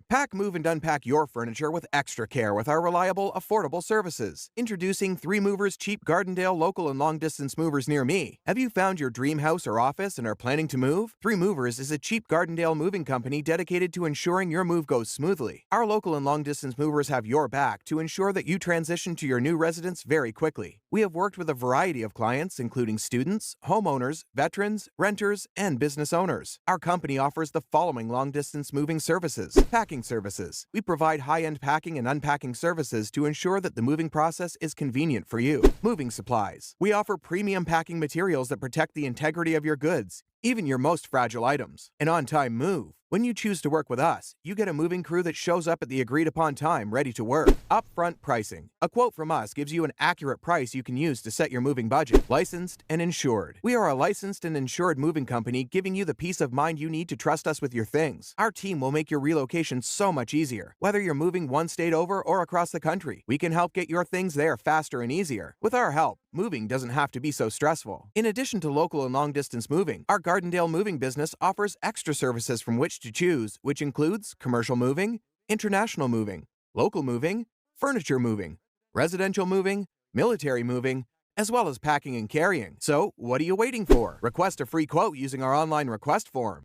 Pack, move, and unpack your furniture with extra care with our reliable, affordable services. Introducing 3 Movers Cheap Gardendale local and long-distance movers near me. Have you found your dream house or office and are planning to move? 3 Movers is a cheap Gardendale moving company dedicated to ensuring your move goes smoothly. Our local and long-distance movers have your back to ensure that you transition to your new residence very quickly. We have worked with a variety of clients, including students, homeowners, veterans, renters, and business owners. Our company offers the following long-distance moving services. Packing services. We provide high-end packing and unpacking services to ensure that the moving process is convenient for you. Moving supplies. We offer premium packing materials that protect the integrity of your goods, even your most fragile items. An on-time move. When you choose to work with us, you get a moving crew that shows up at the agreed-upon time ready to work. Upfront pricing. A quote from us gives you an accurate price you can use to set your moving budget. Licensed and insured. We are a licensed and insured moving company giving you the peace of mind you need to trust us with your things. Our team will make your relocation so much easier. Whether you're moving one state over or across the country, we can help get your things there faster and easier. With our help, moving doesn't have to be so stressful. In addition to local and long-distance moving, our Gardendale moving business offers extra services from which to choose, which includes commercial moving, international moving, local moving, furniture moving, residential moving, military moving, as well as packing and carrying. So, what are you waiting for? Request a free quote using our online request form.